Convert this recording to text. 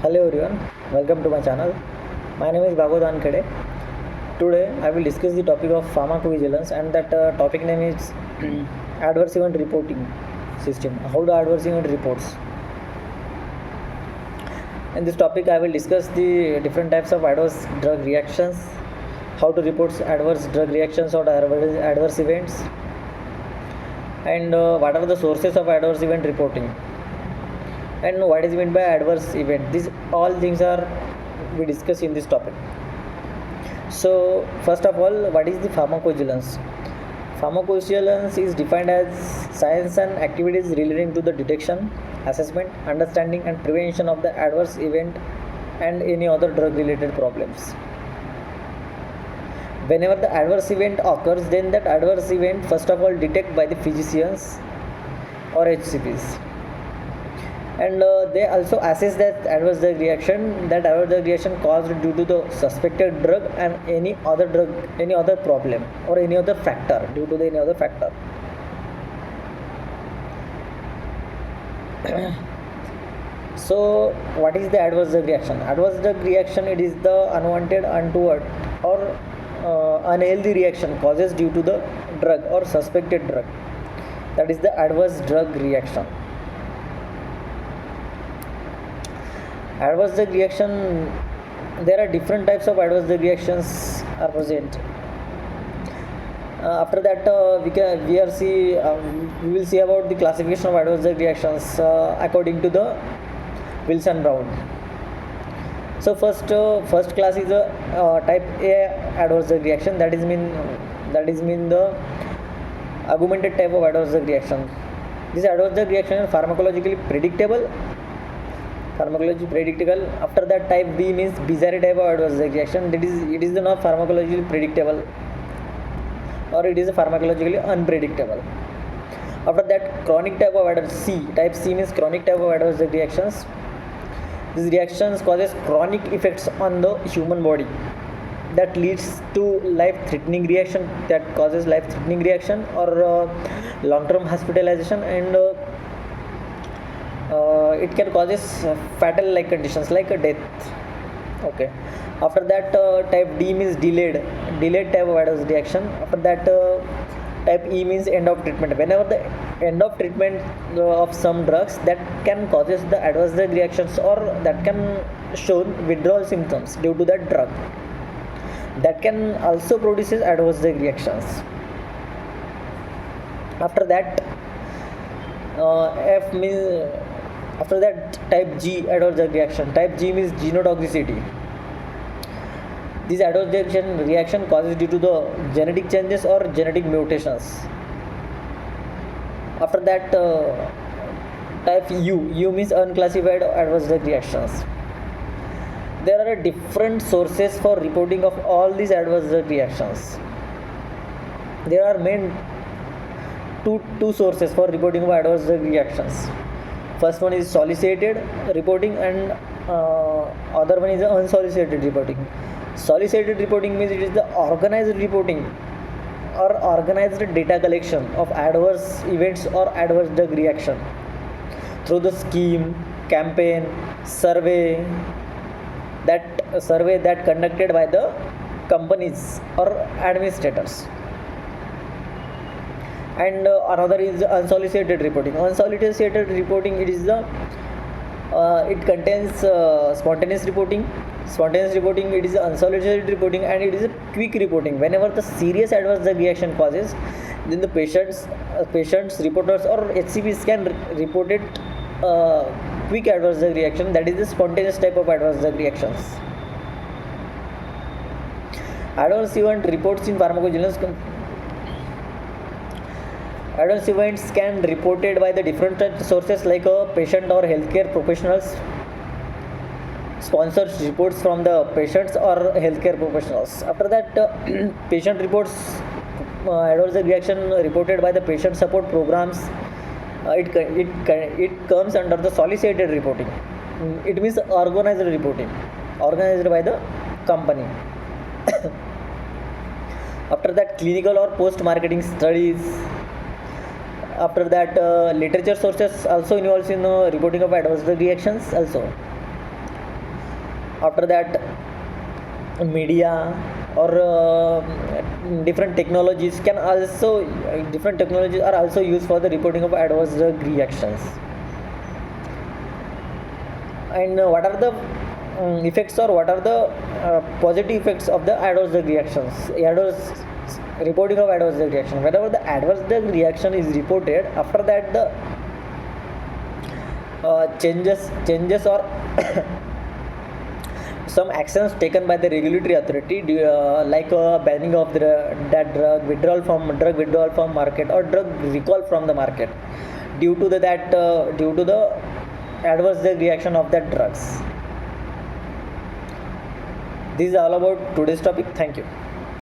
Hello everyone, welcome to my channel. My name is Bhagavad Khede. Today I will discuss the topic of pharmacovigilance, and that topic name is adverse event reporting system. How the adverse event reports. In this topic I will discuss the different types of adverse drug reactions, how to report adverse drug reactions or adverse events, and what are the sources of adverse event reporting, and what is meant by adverse event. These all things are we discuss in this topic. So first of all, what is the pharmacovigilance? Pharmacovigilance is defined as science and activities relating to the detection, assessment, understanding and prevention of the adverse event and any other drug related problems. Whenever the adverse event occurs, then that adverse event first of all detected by the physicians or HCPs, and they also assess that adverse drug reaction caused due to the suspected drug and any other problem or any other factor, due to any other factor. So what is the adverse drug reaction? Adverse drug reaction, it is the unwanted, untoward or unhealthy reaction causes due to the drug or suspected drug. That is the adverse drug reaction. Adverse drug reaction, there are different types of adverse drug reactions are present. After that we will see about the classification of adverse drug reactions according to the Wilson Brown. So first class is a type A adverse drug reaction, that is mean the augmented type of adverse drug reaction. This adverse drug reaction is pharmacologically predictable. After that, type B means bizarre type of adverse drug reaction. It is not pharmacologically predictable, or it is pharmacologically unpredictable. After that, chronic type of adverse C. Type C means chronic type of adverse drug reactions. These reactions causes chronic effects on the human body that leads to life-threatening reaction, or long-term hospitalization, and it can causes fatal like conditions like a death. Okay. After that, type D means delayed type of adverse reaction. After that, type E means end of treatment. Whenever the end of treatment of some drugs, that can causes the adverse drug reactions, or that can show withdrawal symptoms due to that drug, that can also produces adverse drug reactions. After that, after that, type G adverse drug reaction. Type G means genotoxicity. This adverse reaction causes due to the genetic changes or genetic mutations. After that, type U means unclassified adverse drug reactions. There are different sources for reporting of all these adverse drug reactions. There are main two sources for reporting of adverse drug reactions. First one is solicited reporting, and other one is unsolicited reporting. Solicited reporting means it is the organized reporting or organized data collection of adverse events or adverse drug reaction through the scheme, campaign, survey that conducted by the companies or administrators. And another is unsolicited reporting. Unsolicited reporting, it is it contains spontaneous reporting. It is unsolicited reporting, and it is a quick reporting. Whenever the serious adverse drug reaction causes, then the patients, reporters or HCPs can report it quick adverse drug reaction. That is the spontaneous type of adverse drug reactions. Adverse event reports in pharmacovigilance. Adverse events can be reported by the different sources like patient or healthcare professionals. Sponsors reports from the patients or healthcare professionals. After that, patient reports adverse reaction reported by the patient support programs. It comes under the solicited reporting. It means organized reporting, organized by the company. After that, clinical or post-marketing studies. After that, literature sources also involves in reporting of adverse drug reactions also. After that, media or different technologies can also different technologies are also used for the reporting of adverse drug reactions. And what are the effects, or what are the positive effects of the adverse drug reactions, adverse reporting of adverse drug reaction? Whenever the adverse drug reaction is reported, after that the changes or some actions taken by the regulatory authority, like banning of that drug withdrawal from market, or drug recall from the market due to due to the adverse drug reaction of that drugs. This is all about today's topic. Thank you.